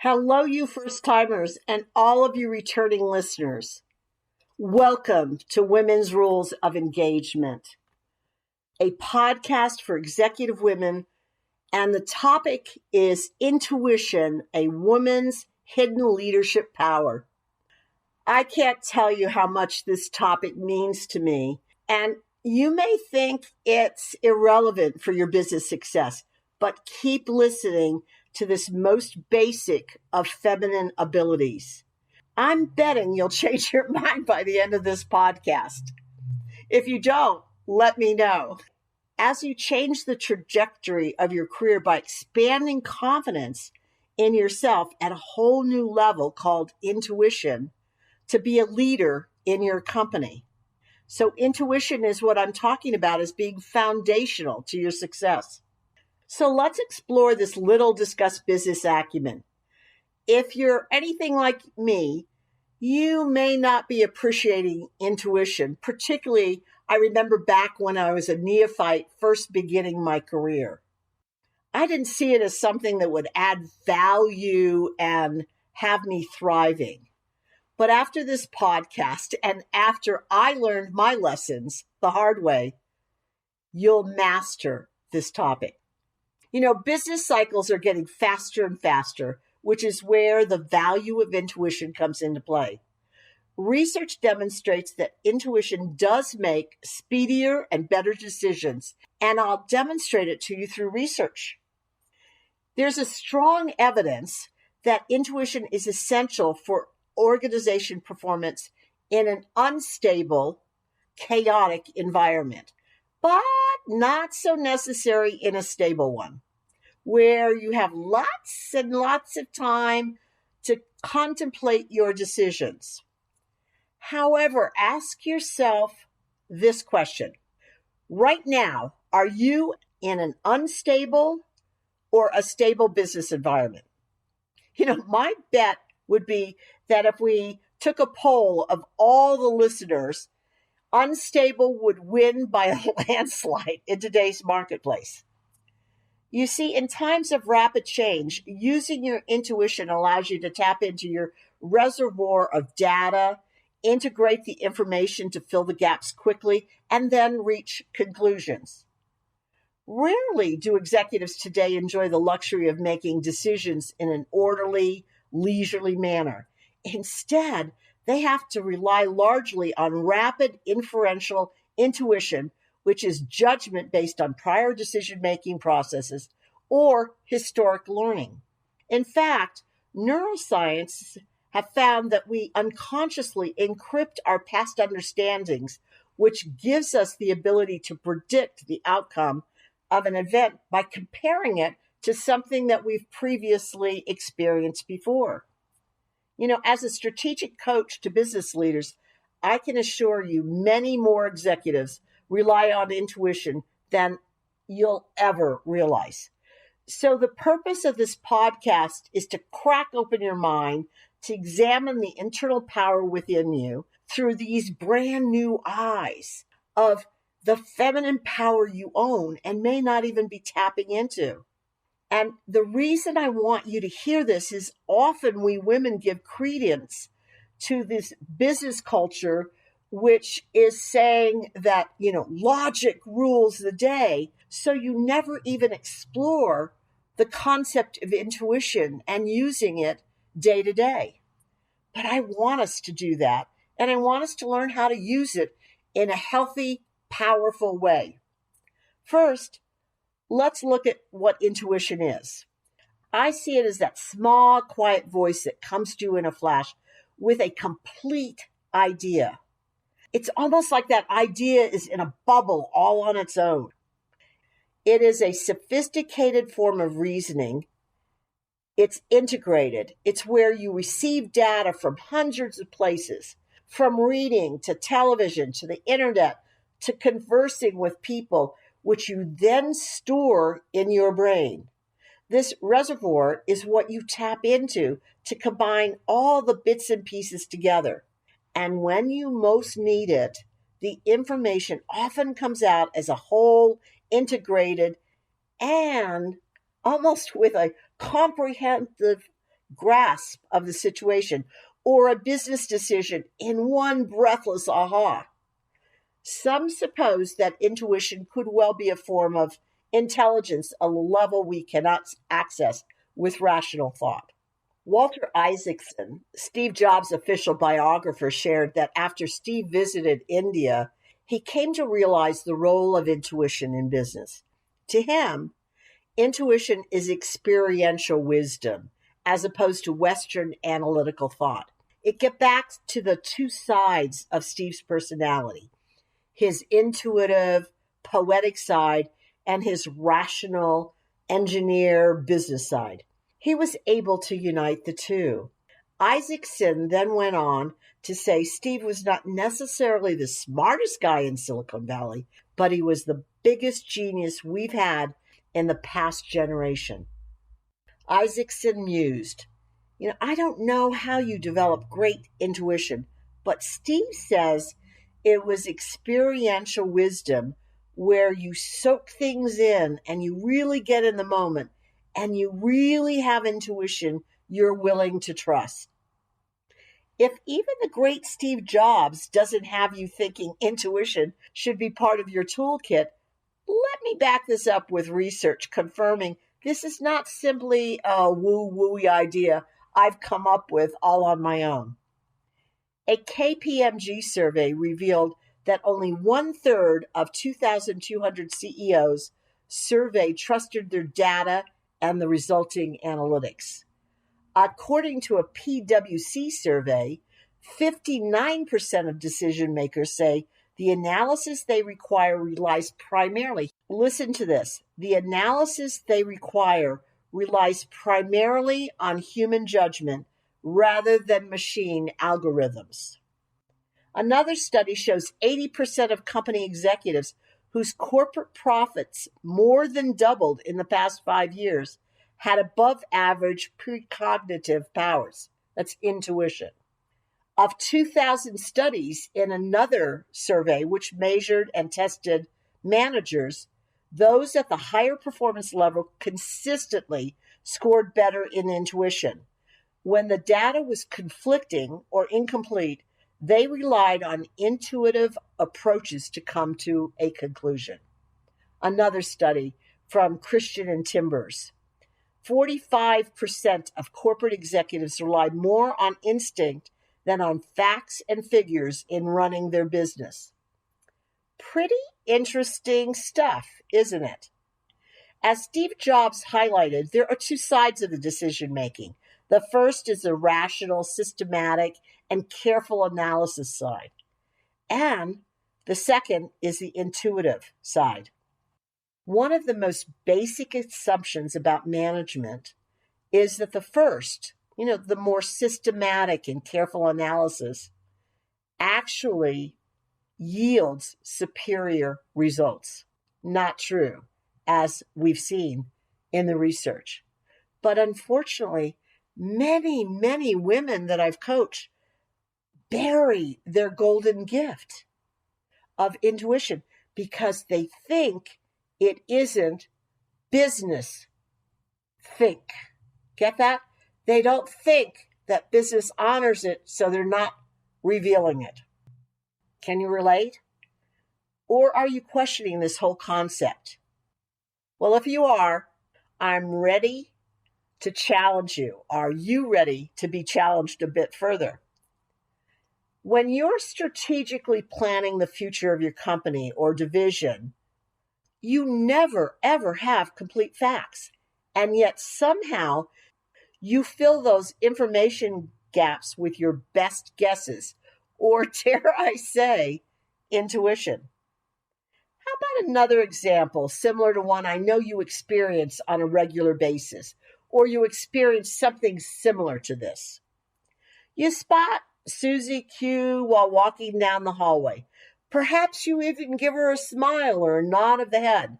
Hello, you first timers and all of you returning listeners. Welcome to Women's Rules of Engagement, a podcast for executive women. And the topic is intuition, a woman's hidden leadership power. I can't tell you how much this topic means to me. And you may think it's irrelevant for your business success, but keep listening to this most basic of feminine abilities. I'm betting you'll change your mind by the end of this podcast. If you don't, let me know. As you change the trajectory of your career by expanding confidence in yourself at a whole new level called intuition to be a leader in your company. So intuition is what I'm talking about as being foundational to your success. So let's explore this little discussed business acumen. If you're anything like me, you may not be appreciating intuition. Particularly, I remember back when I was a neophyte first beginning my career. I didn't see it as something that would add value and have me thriving. But after this podcast and after I learned my lessons the hard way, you'll master this topic. You know, business cycles are getting faster and faster, which is where the value of intuition comes into play. Research demonstrates that intuition does make speedier and better decisions, and I'll demonstrate it to you through research. There's a strong evidence that intuition is essential for organization performance in an unstable, chaotic environment, but not so necessary in a stable one, where you have lots and lots of time to contemplate your decisions. However, ask yourself this question. Right now, are you in an unstable or a stable business environment? You know, my bet would be that if we took a poll of all the listeners, unstable would win by a landslide in today's marketplace. You see, in times of rapid change, using your intuition allows you to tap into your reservoir of data, integrate the information to fill the gaps quickly, and then reach conclusions. Rarely do executives today enjoy the luxury of making decisions in an orderly, leisurely manner. Instead, they have to rely largely on rapid inferential intuition, which is judgment based on prior decision-making processes or historic learning. In fact, neuroscience have found that we unconsciously encrypt our past understandings, which gives us the ability to predict the outcome of an event by comparing it to something that we've previously experienced before. You know, as a strategic coach to business leaders, I can assure you many more executives rely on intuition than you'll ever realize. So the purpose of this podcast is to crack open your mind, to examine the internal power within you through these brand new eyes of the feminine power you own and may not even be tapping into. And the reason I want you to hear this is often we women give credence to this business culture, which is saying that, logic rules the day. So you never even explore the concept of intuition and using it day to day. But I want us to do that. And I want us to learn how to use it in a healthy, powerful way. First, let's look at what intuition is. I see it as that small, quiet voice that comes to you in a flash with a complete idea. It's almost like that idea is in a bubble all on its own. It is a sophisticated form of reasoning. It's integrated. It's where you receive data from hundreds of places, from reading to television to the internet to conversing with people, which you then store in your brain. This reservoir is what you tap into to combine all the bits and pieces together. And when you most need it, the information often comes out as a whole, integrated, and almost with a comprehensive grasp of the situation or a business decision in one breathless aha. Some suppose that intuition could well be a form of intelligence, a level we cannot access with rational thought. Walter Isaacson, Steve Jobs' official biographer, shared that after Steve visited India, he came to realize the role of intuition in business. To him, intuition is experiential wisdom as opposed to Western analytical thought. It gets back to the two sides of Steve's personality, his intuitive, poetic side and his rational, engineer, business side. He was able to unite the two. Isaacson then went on to say Steve was not necessarily the smartest guy in Silicon Valley, but he was the biggest genius we've had in the past generation. Isaacson mused, I don't know how you develop great intuition, but Steve says it was experiential wisdom where you soak things in and you really get in the moment and you really have intuition you're willing to trust. If even the great Steve Jobs doesn't have you thinking intuition should be part of your toolkit, let me back this up with research confirming this is not simply a woo-wooey idea I've come up with all on my own. A KPMG survey revealed that only 1/3 of 2,200 CEOs surveyed trusted their data and the resulting analytics. According to a PwC survey, 59% of decision makers say the analysis they require relies primarily, listen to this, the analysis they require relies primarily on human judgment rather than machine algorithms. Another study shows 80% of company executives whose corporate profits more than doubled in the past 5 years had above average precognitive powers. That's intuition. Of 2,000 studies in another survey, which measured and tested managers, those at the higher performance level consistently scored better in intuition. When the data was conflicting or incomplete, they relied on intuitive approaches to come to a conclusion. Another study from Christian and Timbers. 45% of corporate executives rely more on instinct than on facts and figures in running their business. Pretty interesting stuff, isn't it? As Steve Jobs highlighted, there are two sides of the decision making. The first is the rational, systematic, and careful analysis side. And the second is the intuitive side. One of the most basic assumptions about management is that the first, the more systematic and careful analysis actually yields superior results. Not true, as we've seen in the research. But unfortunately, many, many women that I've coached bury their golden gift of intuition because they think it isn't business think. Get that? They don't think that business honors it, so they're not revealing it. Can you relate? Or are you questioning this whole concept? Well, if you are, I'm ready to challenge you. Are you ready to be challenged a bit further? When you're strategically planning the future of your company or division, you never, ever have complete facts. And yet somehow you fill those information gaps with your best guesses, or dare I say, intuition. How about another example similar to one I know you experience on a regular basis, or you experience something similar to this? You spot Susie Q while walking down the hallway. Perhaps you even give her a smile or a nod of the head,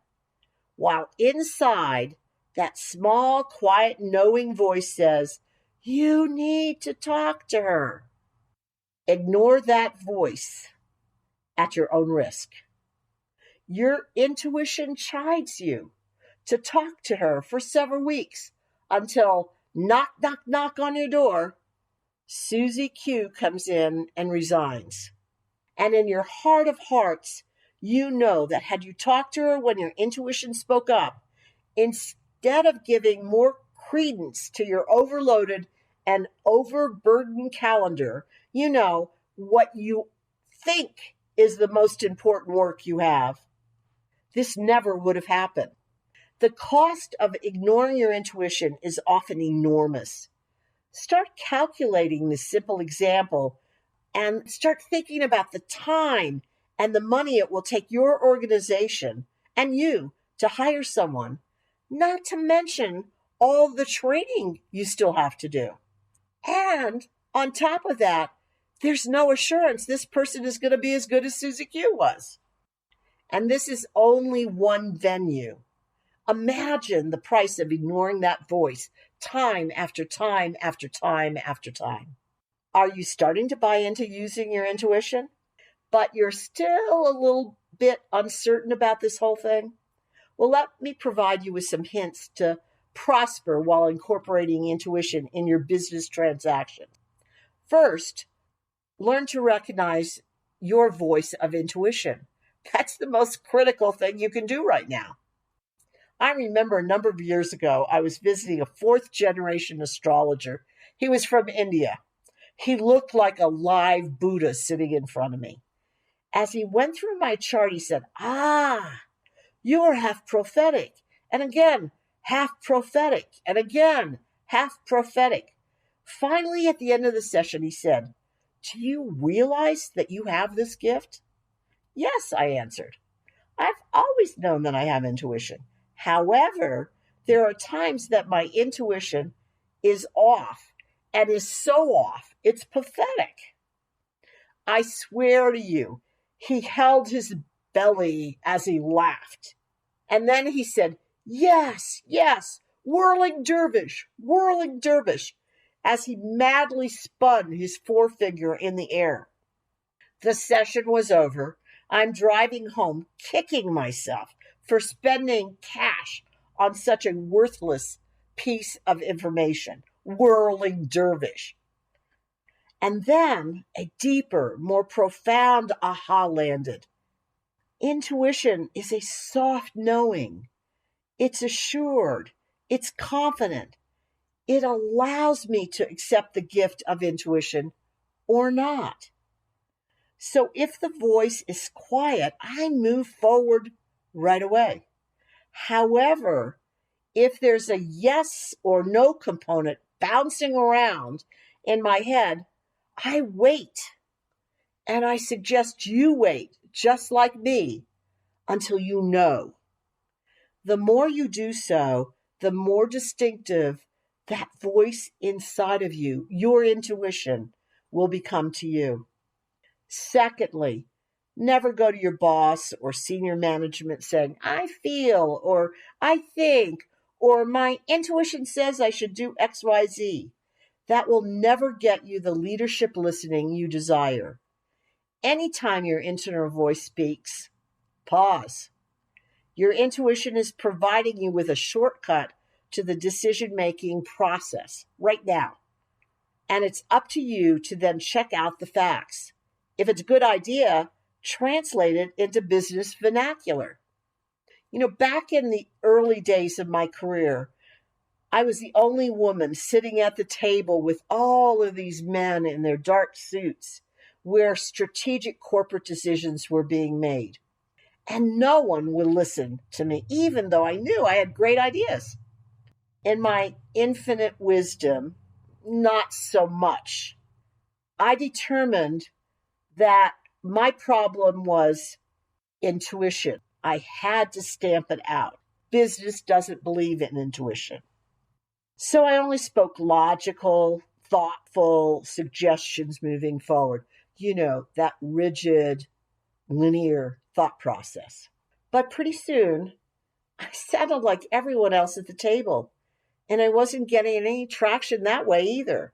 while inside, that small, quiet, knowing voice says, you need to talk to her. Ignore that voice at your own risk. Your intuition chides you to talk to her for several weeks until Knock, knock, knock on your door. Susie Q comes in and resigns. And in your heart of hearts, you know that had you talked to her when your intuition spoke up, instead of giving more credence to your overloaded and overburdened calendar, you know what you think is the most important work you have. This never would have happened. The cost of ignoring your intuition is often enormous. Start calculating this simple example and start thinking about the time and the money it will take your organization and you to hire someone, not to mention all the training you still have to do. And on top of that, there's no assurance this person is going to be as good as Susie Q was. And this is only one venue. Imagine the price of ignoring that voice time after time after time after time. Are you starting to buy into using your intuition, but you're still a little bit uncertain about this whole thing? Well, let me provide you with some hints to prosper while incorporating intuition in your business transaction. First, learn to recognize your voice of intuition. That's the most critical thing you can do right now. I remember a number of years ago, I was visiting a fourth-generation astrologer. He was from India. He looked like a live Buddha sitting in front of me. As he went through my chart, he said, you are half prophetic. And again, half prophetic. And again, half prophetic. Finally, at the end of the session, he said, do you realize that you have this gift? Yes, I answered. I've always known that I have intuition. However, there are times that my intuition is off and is so off, it's pathetic. I swear to you, he held his belly as he laughed. And then he said, yes, yes, whirling dervish, as he madly spun his forefinger in the air. The session was over. I'm driving home, kicking myself for spending cash on such a worthless piece of information, whirling dervish. And then a deeper, more profound aha landed. Intuition is a soft knowing. It's assured. It's confident. It allows me to accept the gift of intuition or not. So if the voice is quiet, I move forward right away. However, if there's a yes or no component bouncing around in my head, I wait. And I suggest you wait, just like me, until you know. The more you do so, the more distinctive that voice inside of you, your intuition, will become to you. Secondly, never go to your boss or senior management saying, I feel, or I think, or my intuition says I should do XYZ. That will never get you the leadership listening you desire. Anytime your internal voice speaks, pause. Your intuition is providing you with a shortcut to the decision-making process right now. And it's up to you to then check out the facts. If it's a good idea, translate it into business vernacular. Back in the early days of my career, I was the only woman sitting at the table with all of these men in their dark suits where strategic corporate decisions were being made. And no one would listen to me, even though I knew I had great ideas. In my infinite wisdom, not so much. I determined that my problem was intuition. I had to stamp it out. Business doesn't believe in intuition. So I only spoke logical, thoughtful suggestions moving forward. That rigid, linear thought process. But pretty soon, I sounded like everyone else at the table, and I wasn't getting any traction that way either.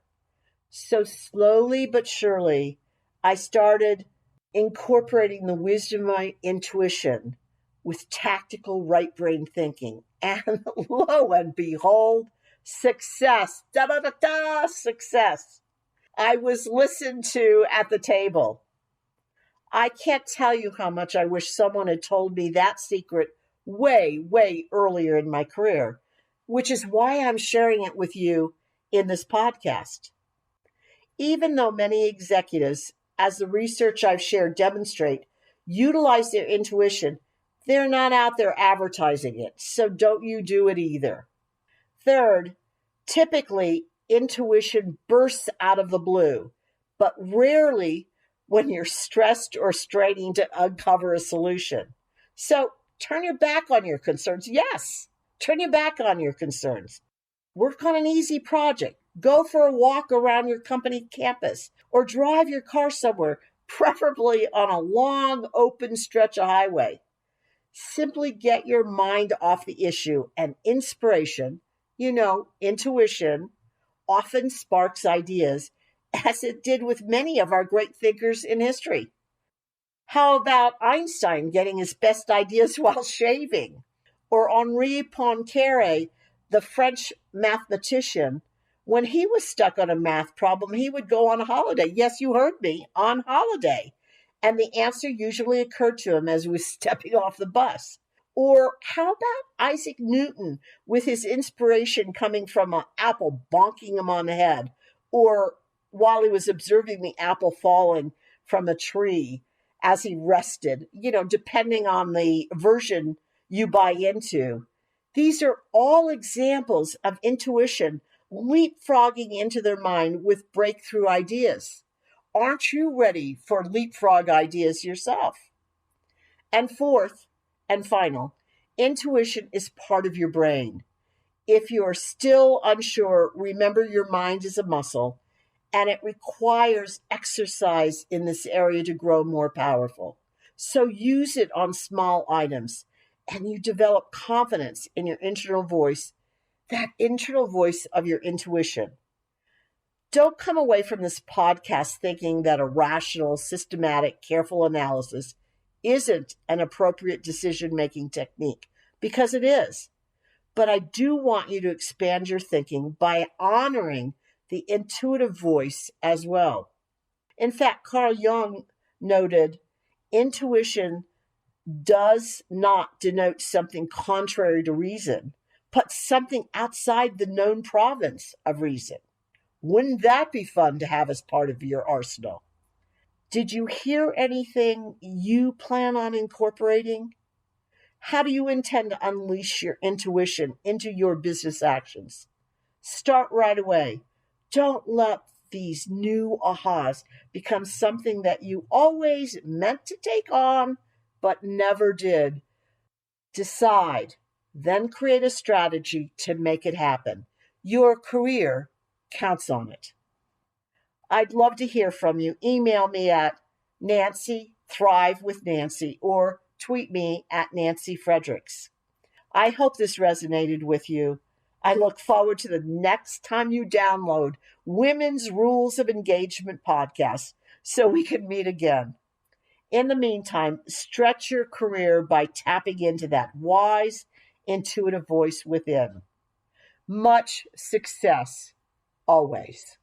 So slowly but surely, I started incorporating the wisdom of my intuition with tactical right brain thinking. And lo and behold, Success. Da da da da. Success. I was listened to at the table. I can't tell you how much I wish someone had told me that secret way, way earlier in my career, which is why I'm sharing it with you in this podcast. Even though many executives, as the research I've shared demonstrate, utilize their intuition, they're not out there advertising it. So don't you do it either. Third, typically intuition bursts out of the blue, but rarely when you're stressed or straining to uncover a solution. So turn your back on your concerns. Yes, turn your back on your concerns. Work on an easy project. Go for a walk around your company campus or drive your car somewhere, preferably on a long, open stretch of highway. Simply get your mind off the issue, and inspiration, intuition, often sparks ideas, as it did with many of our great thinkers in history. How about Einstein getting his best ideas while shaving? Or Henri Poincaré, the French mathematician, when he was stuck on a math problem, he would go on holiday. Yes, you heard me, on holiday. And the answer usually occurred to him as he was stepping off the bus. Or how about Isaac Newton with his inspiration coming from an apple bonking him on the head, or while he was observing the apple falling from a tree as he rested, depending on the version you buy into. These are all examples of intuition leapfrogging into their mind with breakthrough ideas. Aren't you ready for leapfrog ideas yourself? And fourth and final, intuition is part of your brain. If you are still unsure, remember your mind is a muscle and it requires exercise in this area to grow more powerful. So use it on small items and you develop confidence in your internal voice, that internal voice of your intuition. Don't come away from this podcast thinking that a rational, systematic, careful analysis isn't an appropriate decision making technique, because it is. But I do want you to expand your thinking by honoring the intuitive voice as well. In fact, Carl Jung noted intuition does not denote something contrary to reason, but something outside the known province of reason. Wouldn't that be fun to have as part of your arsenal? Did you hear anything you plan on incorporating? How do you intend to unleash your intuition into your business actions? Start right away. Don't let these new ahas become something that you always meant to take on but never did. Decide, then create a strategy to make it happen. Your career counts on it. I'd love to hear from you. Email me at Nancy Thrive with Nancy or tweet me at Nancy Fredericks. I hope this resonated with you. I look forward to the next time you download Women's Rules of Engagement podcast so we can meet again. In the meantime, stretch your career by tapping into that wise, intuitive voice within. Much success always.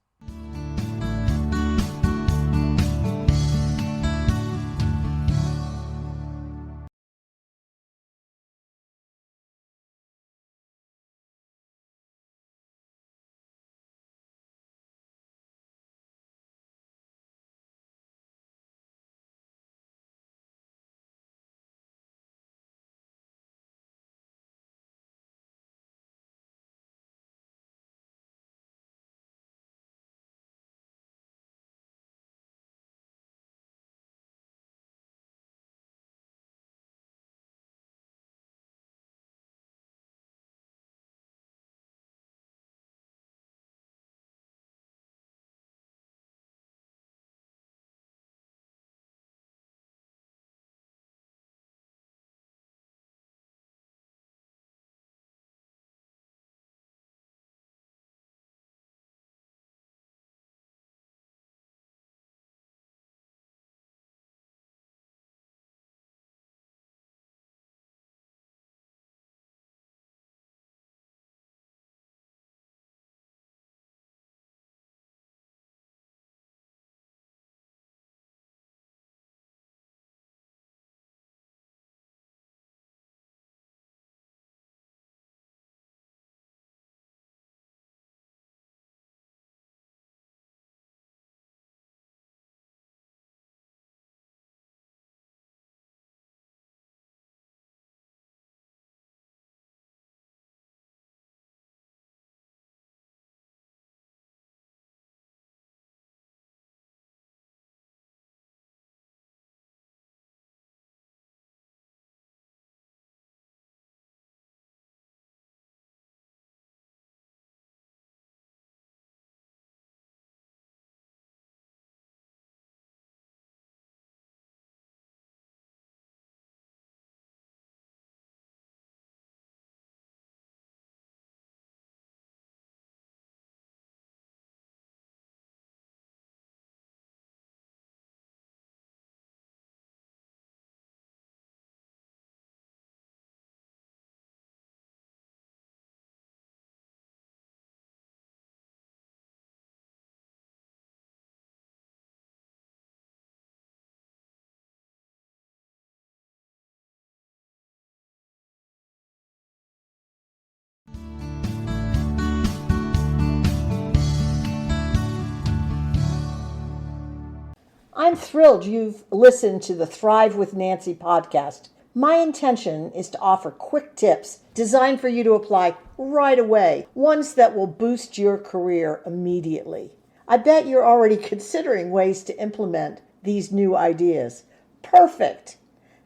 I'm thrilled you've listened to the Thrive with Nancy podcast. My intention is to offer quick tips designed for you to apply right away, ones that will boost your career immediately. I bet you're already considering ways to implement these new ideas. Perfect!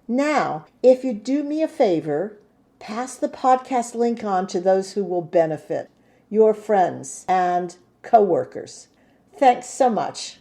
Now, if you do me a favor, pass the podcast link on to those who will benefit, your friends and coworkers. Thanks so much.